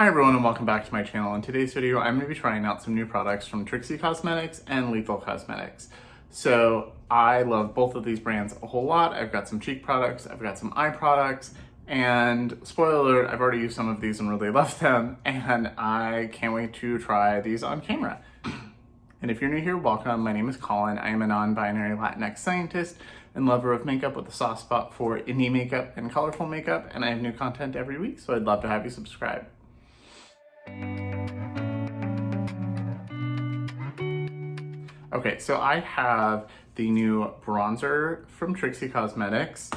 Hi everyone and welcome back to my channel. In today's video, I'm going to be trying out some new products from Trixie Cosmetics and Lethal Cosmetics. So I love both of these brands a whole lot. I've got some cheek products, I've got some eye products, and spoiler alert, I've already used some of these and really love them, and I can't wait to try these on camera. And if you're new here, welcome. My name is Colin. I am a non-binary Latinx scientist and lover of makeup with a soft spot for indie makeup and colorful makeup, and I have new content every week, so I'd love to have you subscribe. Okay, so I have the new bronzer from Trixie Cosmetics,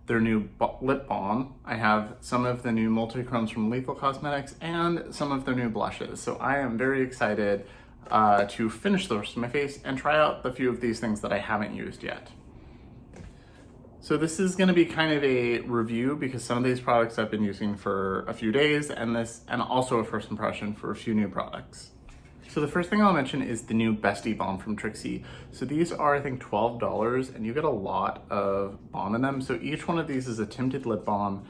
their new lip balm. I have some of the new Multichromes from Lethal Cosmetics and some of their new blushes. So I am very excited to finish the rest of my face and try out the few of these things that I haven't used yet. So this is going to be kind of a review because some of these products I've been using for a few days and also a first impression for a few new products. So the first thing I'll mention is the new Bestie Balm from Trixie. So these are, I think, $12 and you get a lot of balm in them. So each one of these is a tinted lip balm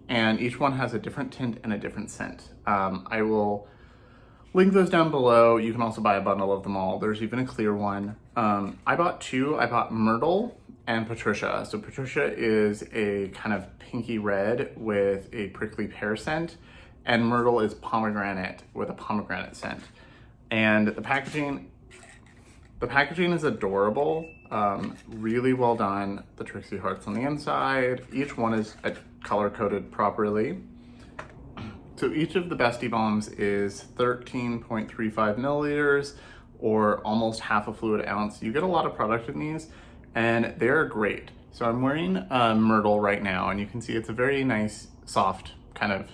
and each one has a different tint and a different scent. I will link those down below. You can also buy a bundle of them all. There's even a clear one. I bought two. I bought Myrtle and Patricia. So Patricia is a kind of pinky red with a prickly pear scent, and Myrtle is pomegranate with a pomegranate scent. And the packaging is adorable, really well done. The Trixie hearts on the inside. Each one is color coded properly. So each of the Bestie Balms is 13.35 milliliters or almost half a fluid ounce. You get a lot of product in these and they're great. So I'm wearing Myrtle right now and you can see it's a very nice, soft, kind of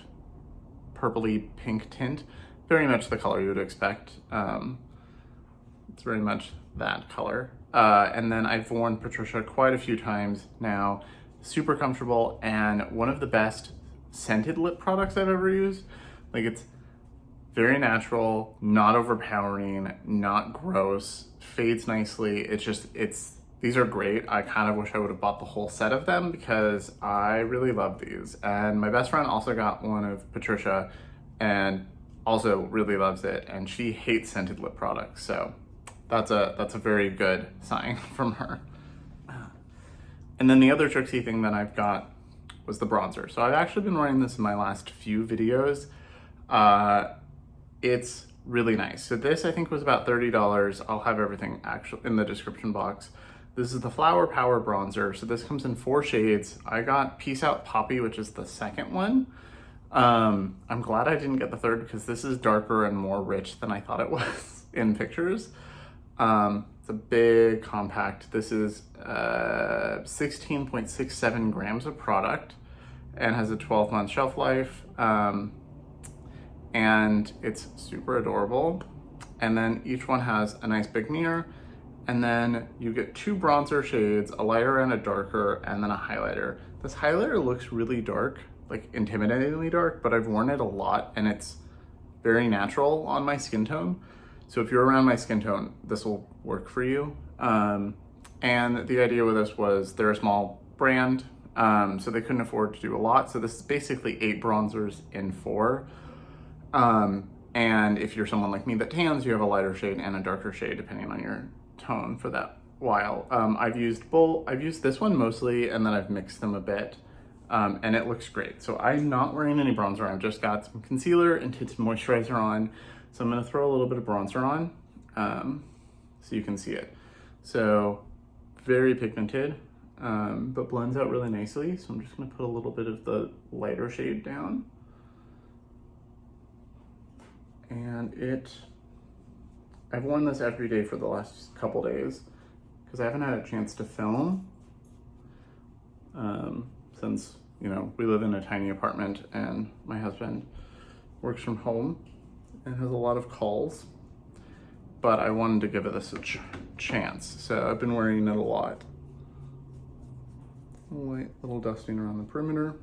purpley pink tint. Very much the color you would expect. It's very much that color. And then I've worn Patricia quite a few times now. Super comfortable and one of the best scented lip products I've ever used. Like, it's very natural, not overpowering, not gross, fades nicely. These are great. I kind of wish I would have bought the whole set of them because I really love these. And my best friend also got one of Patricia and also really loves it. And she hates scented lip products. So that's a very good sign from her. And then the other Trixie thing that I've got was the bronzer. So I've actually been wearing this in my last few videos. It's really nice. So this I think was about $30. I'll have everything actually in the description box. This is the Flower Power bronzer. So this comes in 4 shades. I got Peace Out Poppy, which is the second one. I'm glad I didn't get the third because this is darker and more rich than I thought it was in pictures. It's a big compact. This is 16.67 grams of product and has a 12-month shelf life. And it's super adorable. And then each one has a nice big mirror. And then you get 2 bronzer shades, a lighter and a darker, and then a highlighter. This highlighter looks really dark, like intimidatingly dark, but I've worn it a lot and it's very natural on my skin tone. So if you're around my skin tone, this will work for you. And the idea with this was they're a small brand, so they couldn't afford to do a lot. So this is basically 8 bronzers in 4. And if you're someone like me that tans, you have a lighter shade and a darker shade depending on your tone for that while. I've used this one mostly, and then I've mixed them a bit. And it looks great. So I'm not wearing any bronzer. I've just got some concealer and tinted moisturizer on. So I'm gonna throw a little bit of bronzer on so you can see it. So very pigmented, but blends out really nicely. So I'm just gonna put a little bit of the lighter shade down. And I've worn this every day for the last couple days because I haven't had a chance to film since, you know, we live in a tiny apartment and my husband works from home and has a lot of calls, but I wanted to give it this a chance. So I've been wearing it a lot. Light little dusting around the perimeter.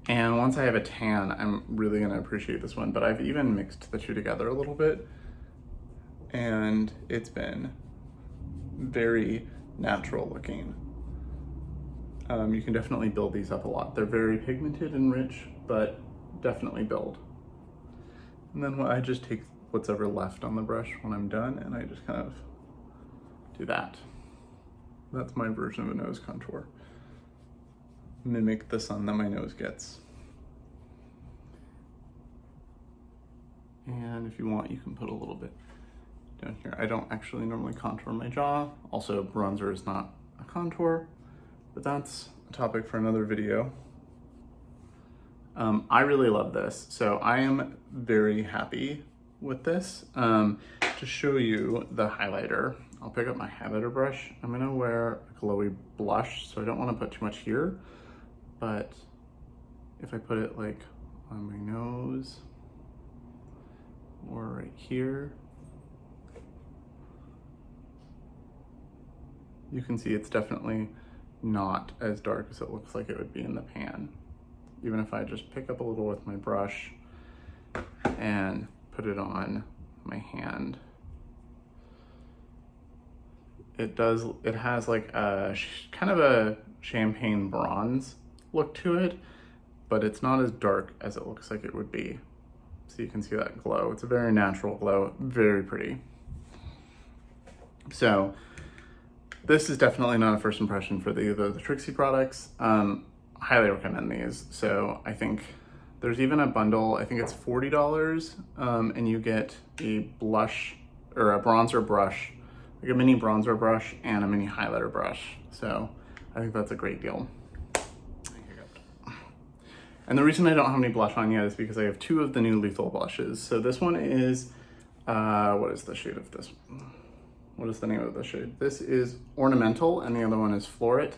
And once I have a tan, I'm really gonna appreciate this one, but I've even mixed the two together a little bit and it's been very natural looking. You can definitely build these up a lot. They're very pigmented and rich, but definitely build. And then I just take what's ever left on the brush when I'm done, and I just kind of do that. That's my version of a nose contour. Mimic the sun that my nose gets. And if you want, you can put a little bit down here. I don't actually normally contour my jaw. Also, bronzer is not a contour, but that's a topic for another video. I really love this, so I am very happy with this. To show you the highlighter, I'll pick up my highlighter brush. I'm gonna wear a glowy blush, so I don't wanna put too much here, but if I put it like on my nose or right here, you can see it's definitely not as dark as it looks like it would be in the pan. Even if I just pick up a little with my brush and put it on my hand, it has like a kind of a champagne bronze look to it, but it's not as dark as it looks like it would be. So you can see that glow. It's a very natural glow, very pretty. So this is definitely not a first impression for either of the Trixie products. Highly recommend these. So I think there's even a bundle, I think it's $40, and you get a blush or a bronzer brush, like a mini bronzer brush and a mini highlighter brush. So I think that's a great deal. And the reason I don't have any blush on yet is because I have two of the new Lethal blushes. So this one is, what is the shade of this? What is the name of the shade? This is Ornamental, and the other one is Floret.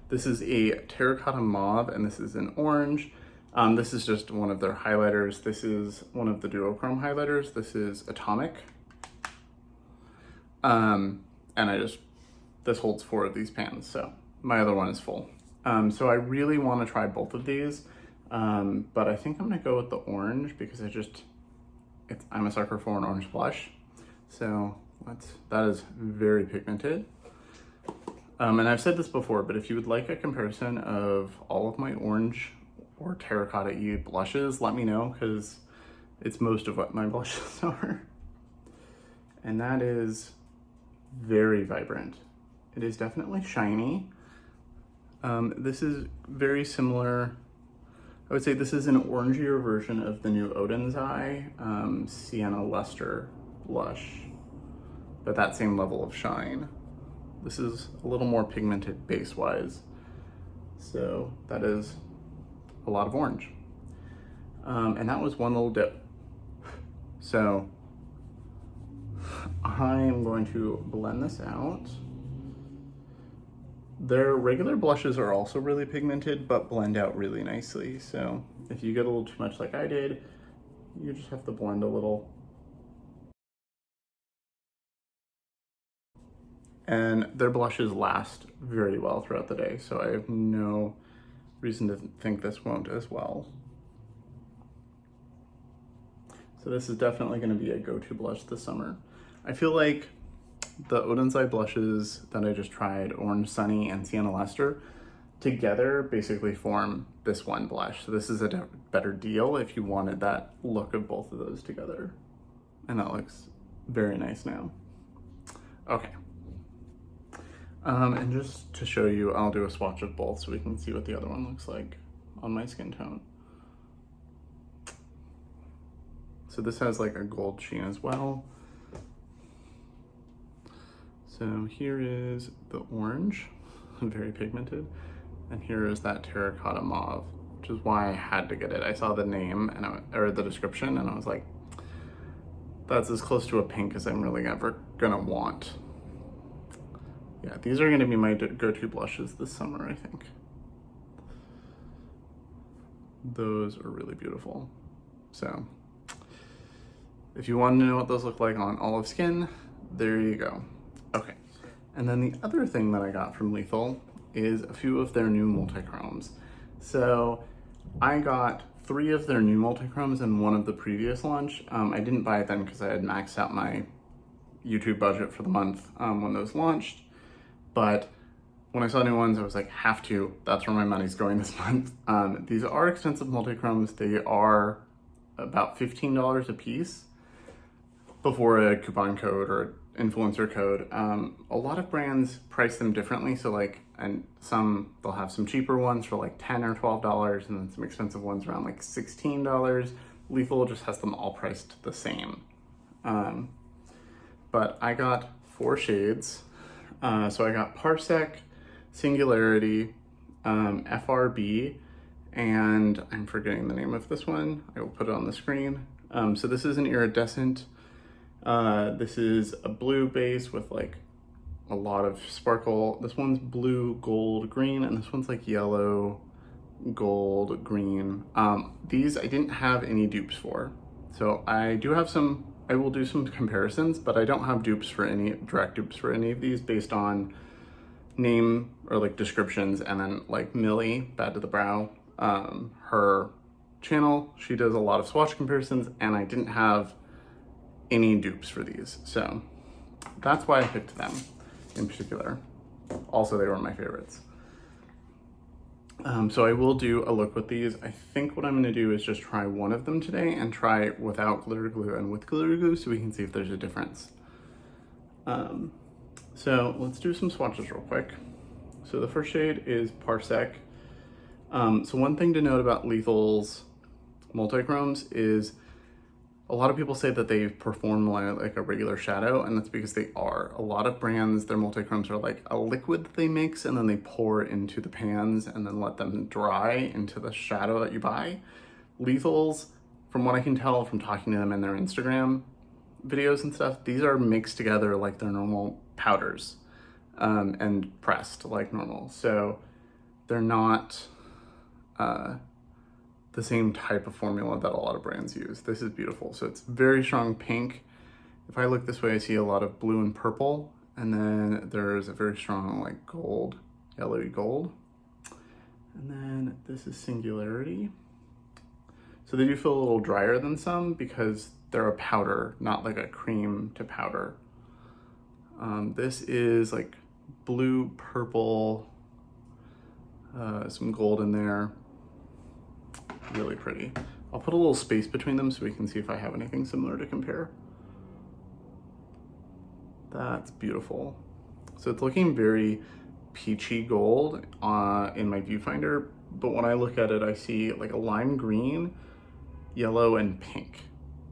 This is a terracotta mauve, and this is an orange. This is just one of their highlighters. This is one of the duochrome highlighters. This is Atomic. And this holds 4 of these pans, so my other one is full. So I really want to try both of these, but I think I'm gonna go with the orange because I'm a sucker for an orange blush. So that is very pigmented. And I've said this before, but if you would like a comparison of all of my orange or terracotta-y blushes, let me know, because it's most of what my blushes are. And that is very vibrant. It is definitely shiny. This is very similar. I would say this is an orangier version of the new Odin's Eye Sienna Luster blush, but that same level of shine. This is a little more pigmented base-wise, so that is a lot of orange. And that was one little dip. So I am going to blend this out. Their regular blushes are also really pigmented, but blend out really nicely. So if you get a little too much like I did, you just have to blend a little. And their blushes last very well throughout the day, so I have no reason to think this won't as well. So this is definitely going to be a go-to blush this summer. I feel like the Odin's Eye blushes that I just tried, Orange Sunny and Sienna Luster, together basically form this one blush. So this is a better deal if you wanted that look of both of those together. And that looks very nice now. Okay. And just to show you, I'll do a swatch of both so we can see what the other one looks like on my skin tone. So this has like a gold sheen as well. So here is the orange, very pigmented, and here is that terracotta mauve, which is why I had to get it. I saw the name or the description, and I was like, that's as close to a pink as I'm really ever gonna want. Yeah, these are gonna be my go-to blushes this summer, I think. Those are really beautiful. So if you want to know what those look like on olive skin, there you go. Okay, and then the other thing that I got from Lethal is a few of their new Multichromes. So I got 3 of their new Multichromes and 1 of the previous launch. I didn't buy it then because I had maxed out my YouTube budget for the month when those launched. But when I saw new ones, I was like, have to. That's where my money's going this month. These are expensive Multichromes. They are about $15 a piece before a coupon code or influencer code. A lot of brands price them differently. So like, and some, they'll have some cheaper ones for like $10 or $12, and then some expensive ones around like $16. Lethal just has them all priced the same. But I got 4 shades. So I got Parsec, Singularity, FRB, and I'm forgetting the name of this one. I will put it on the screen. So this is an iridescent. This is a blue base with like a lot of sparkle. This one's blue, gold, green, and this one's like yellow, gold, green. These I didn't have any dupes for. So I do have some, I will do some comparisons, but I don't have dupes for any, direct dupes for any of these based on name or like descriptions. And then like Millie, Bad to the Brow, her channel, she does a lot of swatch comparisons, and I didn't have any dupes for these. So that's why I picked them in particular. Also, they were my favorites. So I will do a look with these. I think what I'm gonna do is just try one of them today and try without glitter glue and with glitter glue so we can see if there's a difference. So let's do some swatches real quick. So the first shade is Parsec. So one thing to note about Lethal's Multichromes is a lot of people say that they perform like a regular shadow, and that's because they are. A lot of brands, their Multichromes are like a liquid that they mix and then they pour into the pans and then let them dry into the shadow that you buy. Lethal's, from what I can tell from talking to them in their Instagram videos and stuff, these are mixed together like their normal powders and pressed like normal. So they're not the same type of formula that a lot of brands use. This is beautiful. So it's very strong pink. If I look this way, I see a lot of blue and purple, and then there's a very strong like gold, yellowy gold. And then this is Singularity. So they do feel a little drier than some because they're a powder, not like a cream to powder. This is like blue, purple, some gold in there. Really pretty. I'll put a little space between them so we can see if I have anything similar to compare. That's beautiful. So it's looking very peachy gold in my viewfinder, but when I look at it, I see like a lime green, yellow, and pink.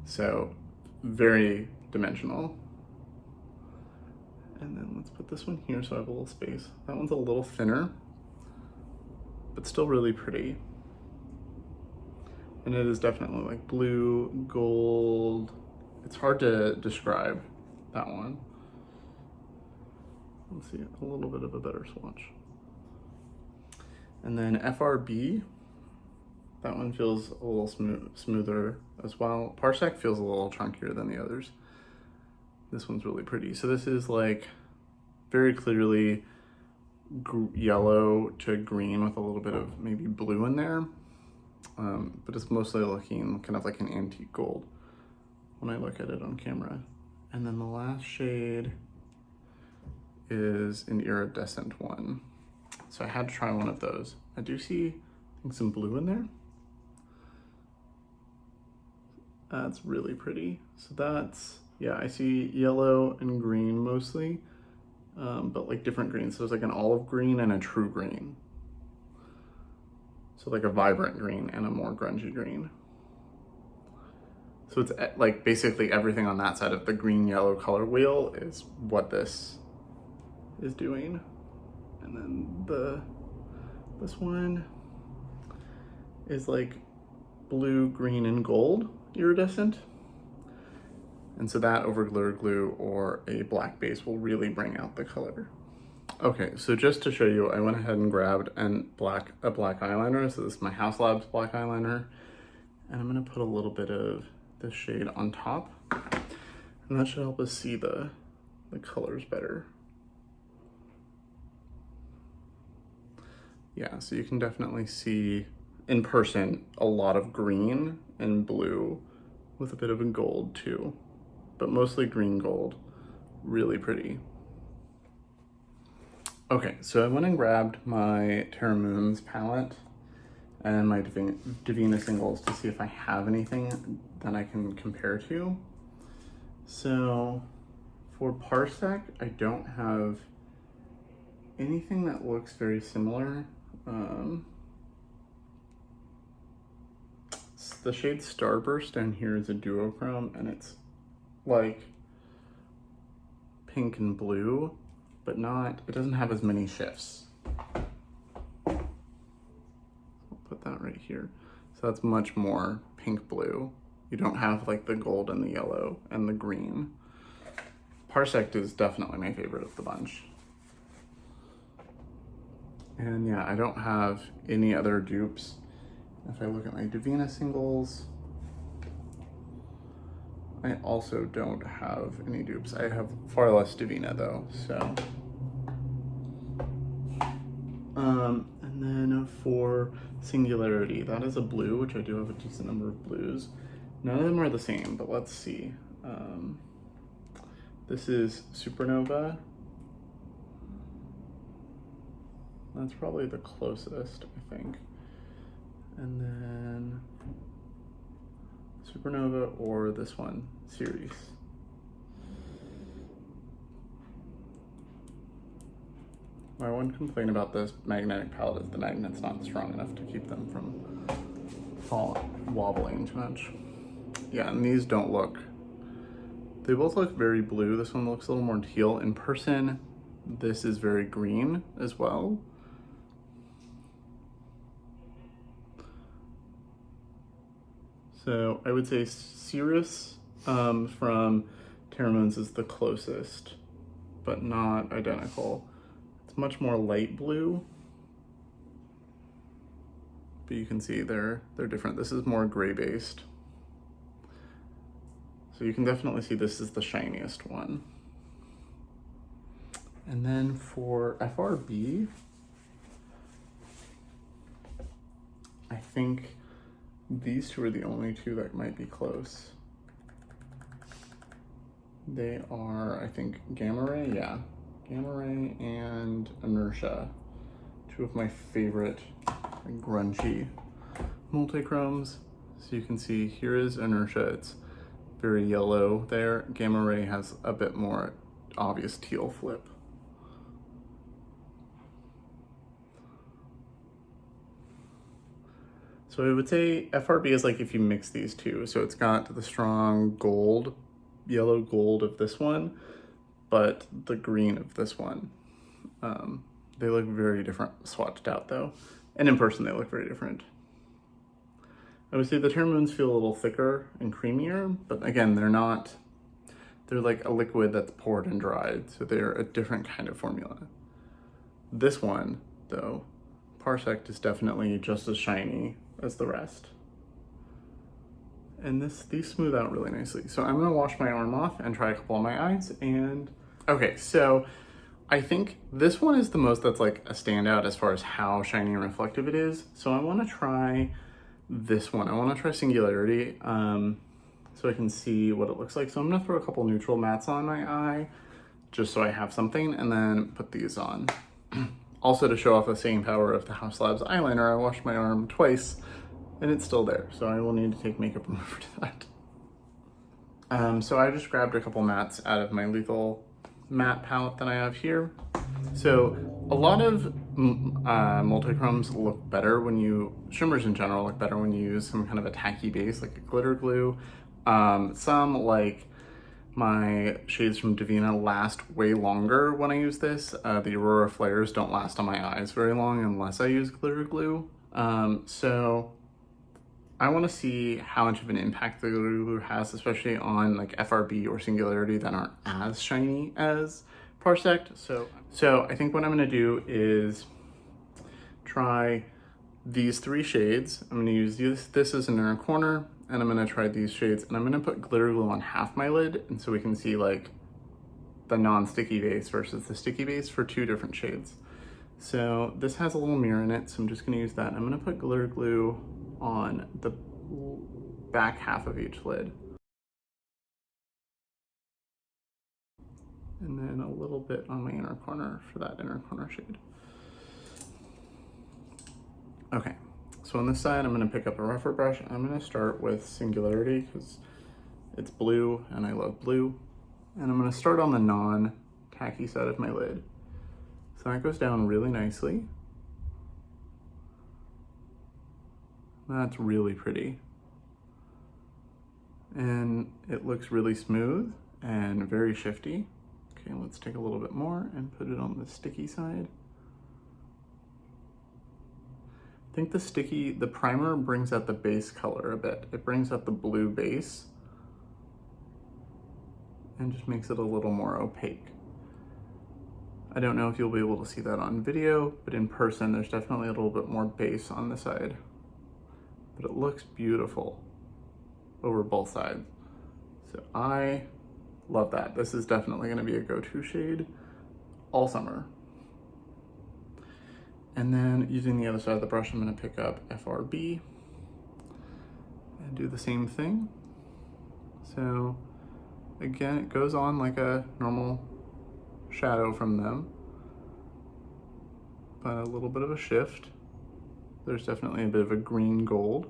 So very dimensional. And then let's put this one here so I have a little space. That one's a little thinner, but still really pretty. And it is definitely like blue, gold. It's hard to describe that one. Let's see, a little bit of a better swatch. And then FRB, that one feels a little smoother as well. Parsec feels a little chunkier than the others. This one's really pretty. So this is like very clearly yellow to green with a little bit of maybe blue in there. But it's mostly looking kind of like an antique gold when I look at it on camera. And then the last shade is an iridescent one. So I had to try one of those. I do see, I think, some blue in there. That's really pretty. So that's, yeah, I see yellow and green mostly, but like different greens. So there's like an olive green and a true green. So like a vibrant green and a more grungy green. So it's like basically everything on that side of the green yellow color wheel is what this is doing. And then this one is like blue, green, and gold iridescent. And so that over glitter glue or a black base will really bring out the color. Okay, so just to show you, I went ahead and grabbed a black eyeliner. So this is my House Labs black eyeliner. And I'm gonna put a little bit of this shade on top. And that should help us see the colors better. Yeah, so you can definitely see in person a lot of green and blue with a bit of a gold too, but mostly green gold. Really pretty. Okay, so I went and grabbed my Terra Moons palette and my Divina singles to see if I have anything that I can compare to. So for Parsec, I don't have anything that looks very similar. The shade Starburst down here is a duochrome, and it's like pink and blue, but it doesn't have as many shifts. I'll put that right here. So that's much more pink blue. You don't have like the gold and the yellow and the green. Parsec is definitely my favorite of the bunch. And yeah, I don't have any other dupes. If I look at my Divina singles, I also don't have any dupes. I have far less Divina though, so. And then for Singularity, that is a blue, which I do have a decent number of blues. None of them are the same, but let's see. This is Supernova. That's probably the closest, I think. And then Supernova or this one, Series. My one complaint about this magnetic palette is the magnet's not strong enough to keep them from wobbling too much. Yeah, and these don't look, they both look very blue. This one looks a little more teal. In person, this is very green as well. So I would say Cirrus from Terra Moons is the closest, but not identical. It's much more light blue, but you can see they're different. This is more gray based. So you can definitely see this is the shiniest one. And then for FRB, I think these two are the only two that might be close. They are, I think, Gamma Ray, yeah. Gamma Ray and Inertia. Two of my favorite grungy multichromes. So you can see here is Inertia, it's very yellow there. Gamma Ray has a bit more obvious teal flip. So I would say FRB is like if you mix these two. So it's got the strong gold, yellow gold of this one, but the green of this one. They look very different swatched out though. And in person they look very different. I would say the Terra Moons feel a little thicker and creamier, but again, they're like a liquid that's poured and dried. So they're a different kind of formula. This one though, Parsec is definitely just as shiny as the rest. And these smooth out really nicely. So I'm gonna wash my arm off and try a couple on my eyes. And okay, so I think this one is the most that's like a standout as far as how shiny and reflective it is. So I wanna try this one. I wanna try Singularity so I can see what it looks like. So I'm gonna throw a couple neutral mattes on my eye just so I have something, and then put these on. Also to show off the staying power of the House Labs eyeliner, I washed my arm twice and it's still there. So I will need to take makeup remover to that. So I just grabbed a couple mattes out of my Lethal matte palette that I have here. So a lot of multichromes look better shimmers in general look better when you use some kind of a tacky base like a glitter glue. Some like my shades from Divina last way longer when I use this. The Aurora Flares don't last on my eyes very long unless I use glitter glue. So I want to see how much of an impact the glitter glue has, especially on like FRB or Singularity that aren't as shiny as Parsec. So I think what I'm going to do is try these three shades. I'm going to use this as an inner corner, and I'm gonna try these shades, and I'm gonna put glitter glue on half my lid, and so we can see like the non-sticky base versus the sticky base for two different shades. So this has a little mirror in it, so I'm just gonna use that. I'm gonna put glitter glue on the back half of each lid. and then a little bit on my inner corner for that inner corner shade. Okay, so on this side, I'm gonna pick up a rougher brush. I'm gonna start with Singularity because it's blue and I love blue. And I'm gonna start on the non-tacky side of my lid. So that goes down really nicely. That's really pretty. And it looks really smooth and very shifty. Okay, let's take a little bit more and put it on the sticky side. I think the primer brings out the base color a bit. It brings out the blue base and just makes it a little more opaque. I don't know if you'll be able to see that on video, but in person, there's definitely a little bit more base on the side. But it looks beautiful over both sides. So I love that. This is definitely gonna be a go-to shade all summer. And then using the other side of the brush, I'm gonna pick up FRB and do the same thing. So again, it goes on like a normal shadow from them, but a little bit of a shift. There's definitely a bit of a green gold.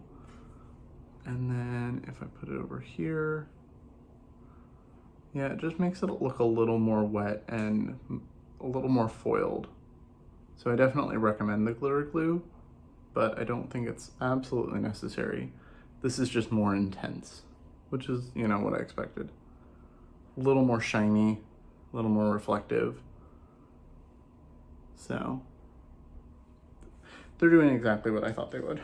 And then if I put it over here, yeah, it just makes it look a little more wet and a little more foiled. So I definitely recommend the glitter glue, but I don't think it's absolutely necessary. This is just more intense, which is, you know, what I expected. A little more shiny, a little more reflective. So they're doing exactly what I thought they would.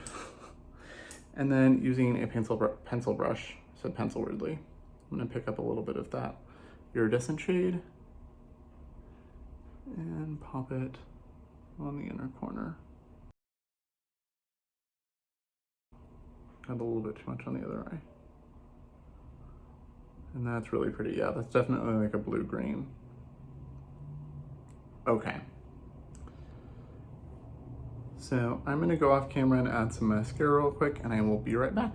And then using a pencil brush, so pencil weirdly, I'm gonna pick up a little bit of that iridescent shade and pop it on the inner corner. Got a little bit too much on the other eye. And that's really pretty. Yeah, that's definitely like a blue-green. Okay. So I'm gonna go off camera and add some mascara real quick and I will be right back.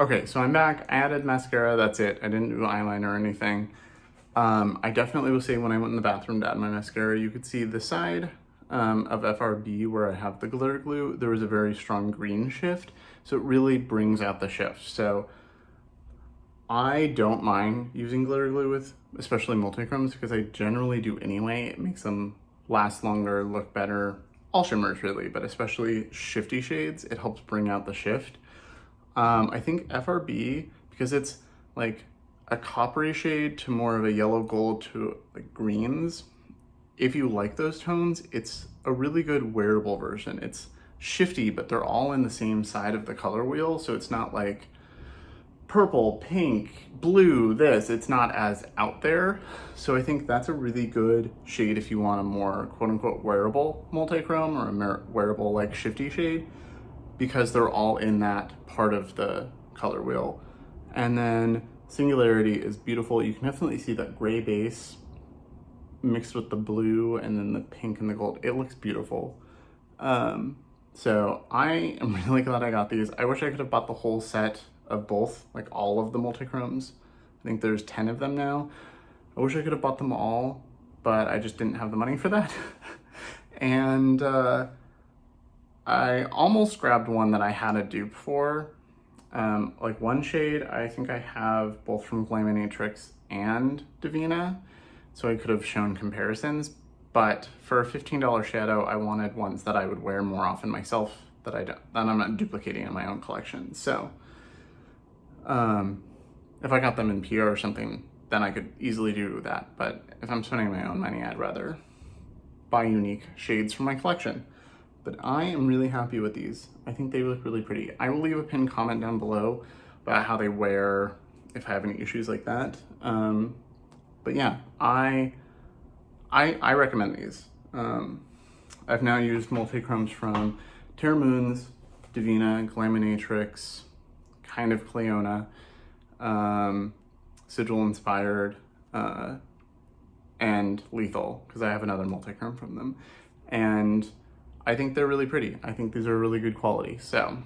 Okay, so I'm back. I added mascara, that's it. I didn't do eyeliner or anything. I definitely will say when I went in the bathroom to add my mascara, you could see the side of FRB where I have the glitter glue, there was a very strong green shift. So it really brings out the shift. So I don't mind using glitter glue with, especially multichromes, because I generally do anyway. It makes them last longer, look better. All shimmers really, but especially shifty shades, it helps bring out the shift. I think FRB, because it's like a coppery shade to more of a yellow gold to like greens, if you like those tones, it's a really good wearable version. It's shifty, but they're all in the same side of the color wheel, so it's not like purple, pink, blue, this, it's not as out there. So I think that's a really good shade if you want a more quote unquote wearable multichrome or a wearable like shifty shade, because they're all in that part of the color wheel. And then Singularity is beautiful. You can definitely see that gray base mixed with the blue and then the pink and the gold. It looks beautiful. So I am really glad I got these. I wish I could have bought the whole set of both, like all of the multichromes. I think there's 10 of them now. I wish I could have bought them all, but I just didn't have the money for that. And I almost grabbed one that I had a dupe for. Like one shade, I think I have both from Glaminatrix and Divina, so I could have shown comparisons, but for a $15 shadow, I wanted ones that I would wear more often myself that I'm not duplicating in my own collection. So if I got them in PR or something, then I could easily do that. But if I'm spending my own money, I'd rather buy unique shades from my collection. But I am really happy with these. I think they look really pretty. I will leave a pinned comment down below about how they wear, if I have any issues like that. But yeah, I recommend these. I've now used multichromes from Terra Moons, Divina, Glaminatrix, kind of Cleona, Sigil Inspired, and Lethal, because I have another multichrome from them. And I think they're really pretty. I think these are really good quality. So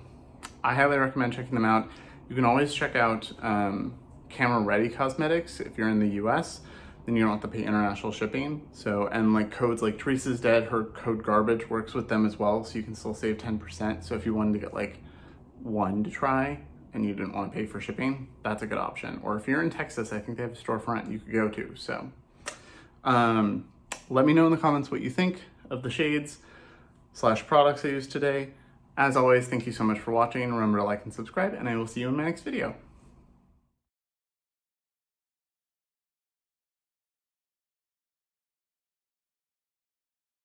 I highly recommend checking them out. You can always check out camera ready cosmetics, if you're in the US, then you don't have to pay international shipping. So, and like codes like Teresa's Dead, her code garbage works with them as well, so you can still save 10%. So if you wanted to get like one to try and you didn't want to pay for shipping, that's a good option. Or if you're in Texas, I think they have a storefront you could go to. So let me know in the comments what you think of the shades / products I used today. As always, thank you so much for watching. Remember to like and subscribe, and I will see you in my next video.